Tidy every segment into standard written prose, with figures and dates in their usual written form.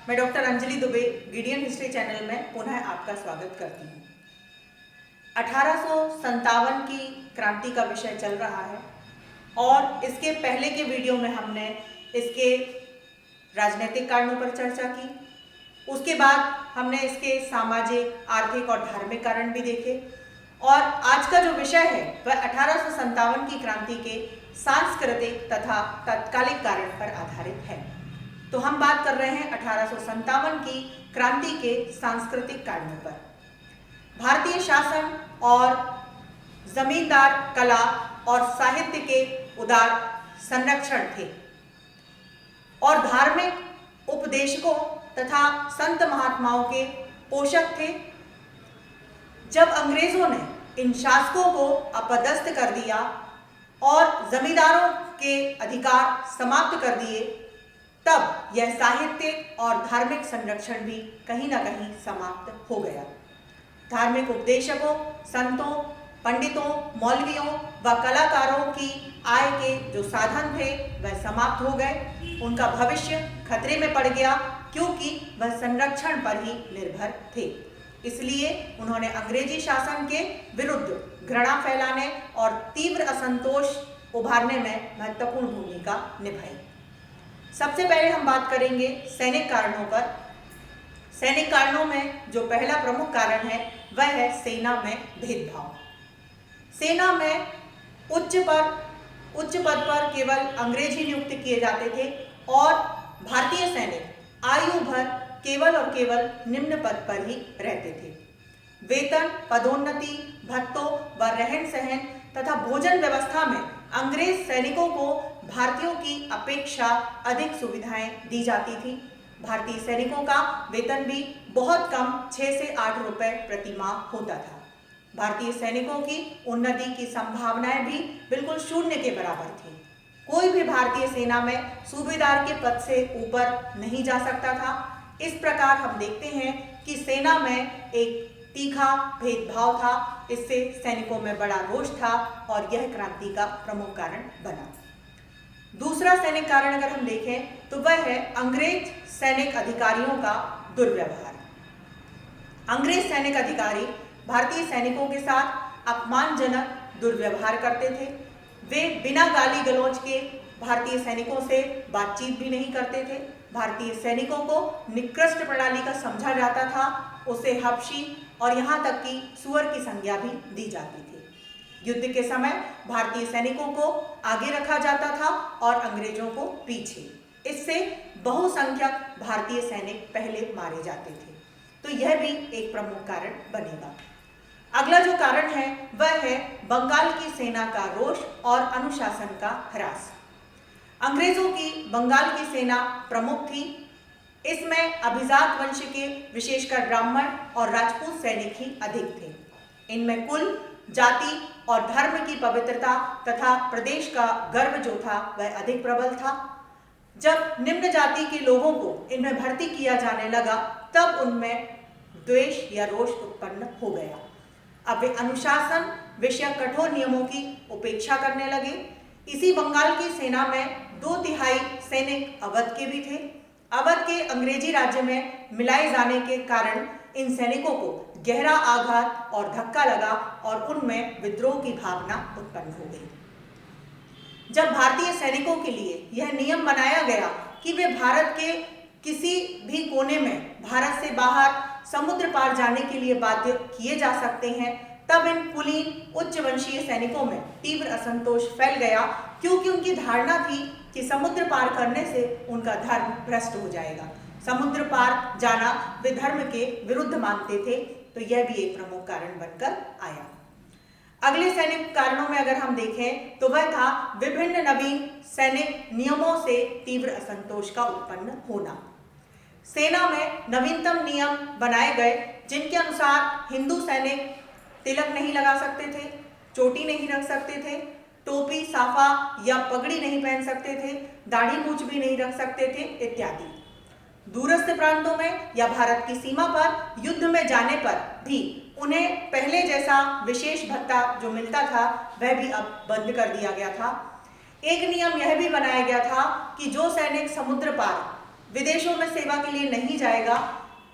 मैं doctor Anjali Dubey Gideon history channel में पुनः आपका स्वागत करती हूँ। 1857 की क्रांति का विषय चल रहा है और इसके पहले के वीडियो में हमने इसके राजनीतिक कारणों पर चर्चा की। उसके बाद हमने इसके सामाजिक, आर्थिक और धार्मिक कारण भी देखे और आज का जो विषय है वह 1857 की क्रांति के सांस्कृतिक तथा तत्कालिक कारण पर आधारित है। तो हम बात कर रहे हैं 1857 की क्रांति के सांस्कृतिक कारणों पर। भारतीय शासन और जमींदार कला और साहित्य के उदार संरक्षण थे और धार्मिक उपदेशकों तथा संत महात्माओं के पोषक थे। जब अंग्रेजों ने इन शासकों को अपदस्थ कर दिया और जमींदारों के अधिकार समाप्त कर दिए, तब यह साहित्यिक और धार्मिक संरक्षण भी कहीं ना कहीं समाप्त हो गया। धार्मिक उपदेशकों, संतों, पंडितों, मौलवियों व कलाकारों की आय के जो साधन थे वह समाप्त हो गए। उनका भविष्य खतरे में पड़ गया क्योंकि वह संरक्षण पर ही निर्भर थे। इसलिए उन्होंने अंग्रेजी शासन के विरुद्ध घृणा फैलाने और तीव्र असंतोष उभारने में महत्वपूर्ण भूमिका निभाई। सबसे पहले हम बात करेंगे सैनिक कारणों पर। सैनिक कारणों में जो पहला प्रमुख कारण है वह है सेना में भेदभाव। सेना में उच्च पद पर केवल अंग्रेज ही नियुक्त किए जाते थे और भारतीय सैनिक आयु भर केवल और केवल निम्न पद पर ही रहते थे। वेतन, पदोन्नति, भत्तों व रहन सहन तथा भोजन व्यवस्था में अंग्रेज सैनिकों को भारतीयों की अपेक्षा अधिक सुविधाएं दी जाती थी। भारतीय सैनिकों का वेतन भी बहुत कम 6 से 8 रुपए प्रति माह होता था। भारतीय सैनिकों की उन्नति की संभावनाएं भी बिल्कुल शून्य के बराबर थी। कोई भी भारतीय सेना में सूबेदार के पद से ऊपर नहीं जा सकता था। इस प्रकार हम देखते हैं कि सेना में एक तीखा भेदभाव था। इससे सैनिकों में बड़ा रोष था और यह क्रांति का प्रमुख कारण बना। दूसरा सैनिक कारण अगर हम देखें तो वह है अंग्रेज सैनिक अधिकारियों का दुर्व्यवहार। अंग्रेज सैनिक अधिकारी भारतीय सैनिकों के साथ अपमानजनक दुर्व्यवहार करते थे। वे बिना गाली गलौज के भारतीय सैनिकों से बातचीत भी नहीं करते थे। भारतीय सैनिकों को निकृष्ट प्रणाली का समझा जाता था। उसे हबशी और यहाँ तक कि सुअर की संज्ञा भी दी जाती थी। युद्ध के समय भारतीय सैनिकों को आगे रखा जाता था और अंग्रेजों को पीछे। इससे बहुसंख्यक भारतीय सैनिक पहले मारे जाते थे। तो यह भी एक प्रमुख कारण बनेगा। अगला जो कारण है वह है बंगाल की सेना का रोष और अनुशासन का ह्रास। अंग्रेजों की बंगाल की सेना प्रमुख थी। इसमें अभिजात वंश के विशेषकर ब्राह्मण और राजपूत सैनिक ही अधिक थे। इनमें कुल, जाति और धर्म की पवित्रता तथा प्रदेश का गर्व जो था वह अधिक प्रबल था। जब निम्न जाति के लोगों को इनमें भर्ती किया जाने लगा तब उनमें द्वेष या रोष उत्पन्न हो गया। अब वे अनुशासन विषयक कठोर नियमों की उपेक्षा करने लगे। इसी बंगाल की सेना में 2/3 सैनिक अवध के भी थे। अवध के अंग्रेजी राज्य में मिलाए जाने के कारण इन सैनिकों को गहरा आघात और धक्का लगा और उनमें विद्रोह की भावना उत्पन्न हो गई। जब भारतीय सैनिकों के लिए यह नियम बनाया गया कि वे भारत के किसी भी कोने में भारत से बाहर समुद्र पार जाने के लिए बाध्य किए जा सकते हैं, तब इन कुलीन उच्च वंशीय सैनिकों में तीव्र असंतोष फैल गया क्योंकि उनकी धारणा थी कि समुद्र पार करने से उनका धर्म भ्रष्ट हो जाएगा। समुद्र पार जाना वे धर्म के विरुद्ध मानते थे। तो यह भी एक प्रमुख कारण बनकर आया। अगले सैनिक कारणों में अगर हम देखें तो वह था विभिन्न नवीन सैनिक नियमों से तीव्र असंतोष का उत्पन्न होना। सेना में नवीनतम नियम बनाए गए जिनके अनुसार हिंदू सैनिक तिलक नहीं लगा सकते थे, चोटी नहीं रख सकते थे, टोपी, साफा या पगड़ी नहीं पहन सकते थे, दाढ़ी मूंछ भी नहीं रख सकते थे इत्यादि। दूरस्थ प्रांतों में या भारत की सीमा पर युद्ध में जाने पर भी उन्हें पहले जैसा विशेष भत्ता जो मिलता था वह भी अब बंद कर दिया गया था। एक नियम यह भी बनाया गया था कि जो सैनिक समुद्र पार विदेशों में सेवा के लिए नहीं जाएगा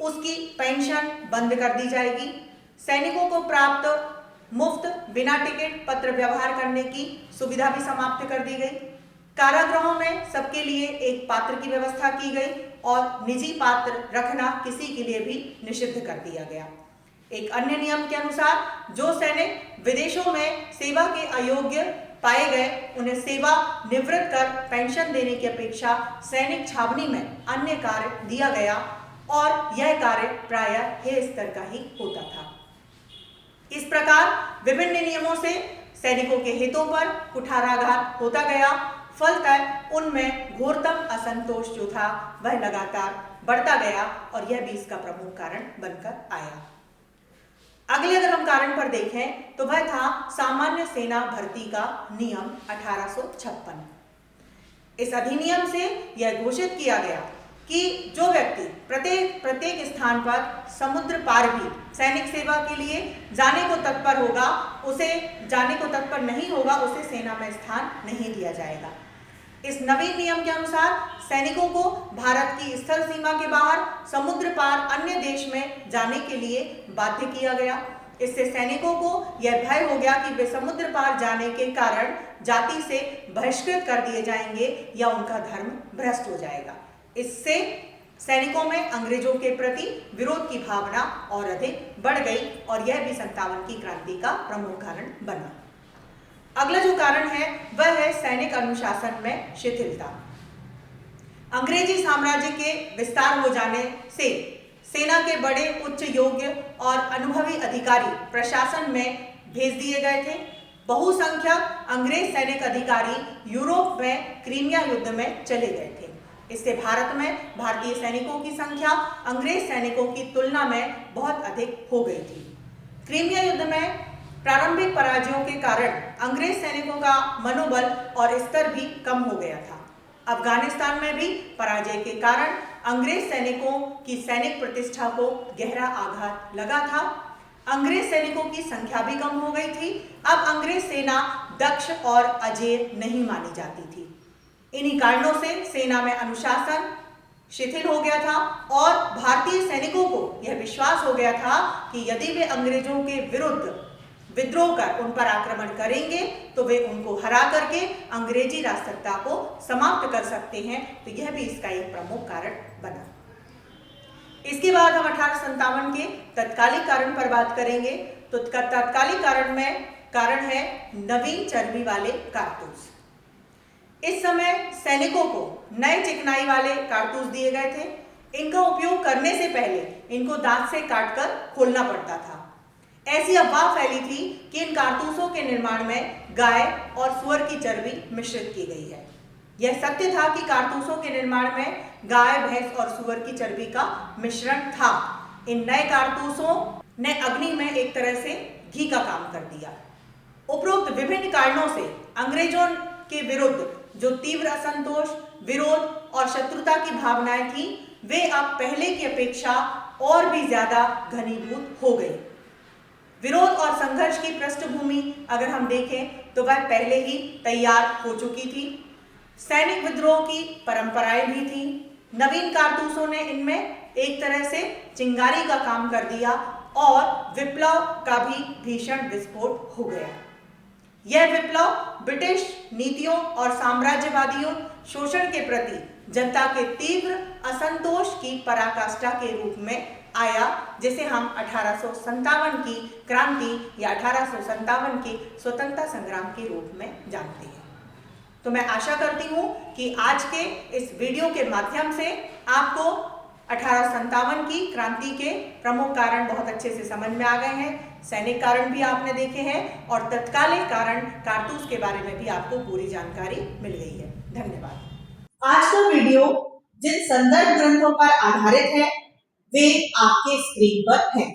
उसकी पेंशन बंद कर दी जाएगी। सैनिकों को प्राप्त मुफ्त बिना टिकट पत्र व्यवहार करने की सुविधा भी समाप्त कर दी गई। कारागृहों में सबके लिए एक पात्र की व्यवस्था की गई और निजी पात्र रखना किसी के लिए भी निषिद्ध कर दिया गया। एक अन्य नियम के अनुसार जो सैनिक विदेशों में सेवा के अयोग्य पाए गए उन्हें सेवा निवृत्त कर पेंशन देने की अपेक्षा सैनिक छावनी में अन्य कार्य दिया गया और यह कार्य प्रायः हे स्तर का ही होता था। इस प्रकार विभिन्न नियमों से सैनिकों के हितों पर कुठाराघात होता गया। फलतः उनमें घोरतम असंतोष जो था वह लगातार बढ़ता गया और यह भी इसका प्रमुख कारण बनकर आया। अगले अगर हम कारण पर देखें तो वह था सामान्य सेना भर्ती का नियम 1856। इस अधिनियम से यह घोषित किया गया कि जो व्यक्ति प्रत्येक स्थान पर समुद्र पार भी सैनिक सेवा के लिए जाने को तत्पर होगा, उसे जाने को तत्पर नहीं होगा, उसे सेना में स्थान नहीं दिया जाएगा। इस नवीन नियम के अनुसार सैनिकों को भारत की स्थल सीमा के बाहर समुद्र पार अन्य देश में जाने के लिए बाध्य किया गया। इससे सैनिकों को यह भय हो गया कि वे समुद्र पार जाने के कारण जाति से बहिष्कृत कर दिए जाएंगे या उनका धर्म भ्रष्ट हो जाएगा। इससे सैनिकों में अंग्रेजों के प्रति विरोध की भावना और अधिक बढ़ गई और यह भी 57 की क्रांति का प्रमुख कारण बना। अगला जो कारण है वह है सैनिक अनुशासन में शिथिलता। अंग्रेजी साम्राज्य के विस्तार हो जाने से सेना के बड़े उच्च योग्य और अनुभवी अधिकारी प्रशासन में भेज दिए गए थे। बहुसंख्यक अंग्रेज सैनिक अधिकारी यूरोप में क्रीमिया युद्ध में चले गए थे। इससे भारत में भारतीय सैनिकों की संख्या अंग्रेज सैनिकों की तुलना में बहुत अधिक हो गई थी। क्रीमिया युद्ध में प्रारंभिक पराजयों के कारण अंग्रेज सैनिकों का मनोबल और स्तर भी कम हो गया था। अफगानिस्तान में भी पराजय के कारण अंग्रेज सैनिकों की सैनिक प्रतिष्ठा को गहरा आघात लगा था। अंग्रेज सैनिकों की संख्या भी कम हो गई थी। अब अंग्रेज सेना दक्ष और अजेय नहीं मानी जाती थी। इन्हीं कारणों से सेना में अनुशासन शिथिल हो गया था और भारतीय सैनिकों को यह विश्वास हो गया था कि यदि वे अंग्रेजों के विरुद्ध विद्रोह कर उन पर आक्रमण करेंगे तो वे उनको हरा करके अंग्रेजी राजसत्ता को समाप्त कर सकते हैं। तो यह भी इसका एक प्रमुख कारण बना। इसके बाद हम 1857 के तत्कालिक कारण पर बात करेंगे। तो तत्कालिक कारण है नवीन चर्बी वाले कारतूस। इस समय सैनिकों को नए चिकनाई वाले कारतूस दिए गए थे। इनका उपयोग करने से पहले इनको दांत से काटकर खोलना पड़ता था। ऐसी अफवाह फैली थी कि इन कारतूसों के निर्माण में गाय और सुअर की चर्बी मिश्रित की गई है। यह सत्य था कि कारतूसों के निर्माण में गाय, भैंस और सुअर की चर्बी का मिश्रण था। इन नए कारतूसों ने अग्नि में एक तरह से घी का काम कर दिया। उपरोक्त विभिन्न कारणों से अंग्रेजों के विरुद्ध जो तीव्र असंतोष, विरोध और शत्रुता की भावनाएं थी, वे अब पहले की अपेक्षा और भी ज्यादा घनीभूत हो गई। विरोध और संघर्ष की पृष्ठभूमि अगर हम देखें तो वह पहले ही तैयार हो चुकी थी। सैनिक विद्रोह की परंपराएं भी थी। नवीन कारतूसों ने इनमें एक तरह से चिंगारी का काम कर दिया और विप्लव का भी भीषण विस्फोट हो गया। यह विप्लव ब्रिटिश नीतियों और साम्राज्यवादियों शोषण के प्रति जनता के तीव्र असंतोष की पराकाष्ठा के रूप में आया, जिसे हम 1857 की क्रांति या 1857 के स्वतंत्रता संग्राम के रूप में जानते हैं। तो मैं आशा करती हूँ कि आज के इस वीडियो के माध्यम से आपको 1857 की क्रांति के प्रमुख कारण बहुत अच्छे से समझ में आ गए हैं। सैनिक कारण भी आपने देखे हैं और तत्कालिक कारण कारतूस के बारे में भी आपको पूरी जानकारी मिल गई है। धन्यवाद। आज का वीडियो जिन संदर्भ ग्रंथों पर आधारित है वे आपके स्क्रीन पर हैं।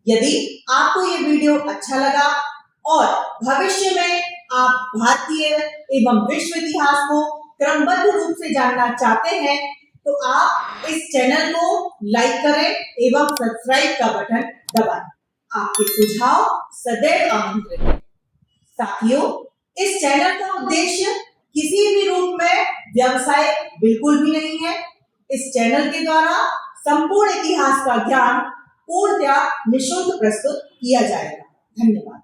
यदि आपको ये वीडियो अच्छा लगा और भविष्य में आप भारतीय एवं विश्व इतिहास को क्रमबद्ध रूप से जानना चाहते हैं तो आप इस चैनल को लाइक करें एवं सब्सक्राइब का बटन दबाएं। आपके सुझाव सदैव आमंत्रित हैं। साथियों, इस चैनल का उद्देश्य किसी भी रूप में व्यवसाय बिल्कुल भी नहीं है। इस चैनल के द्वारा संपूर्ण इतिहास का ज्ञान पूर्णतः निःशुल्क प्रस्तुत किया जाएगा। धन्यवाद।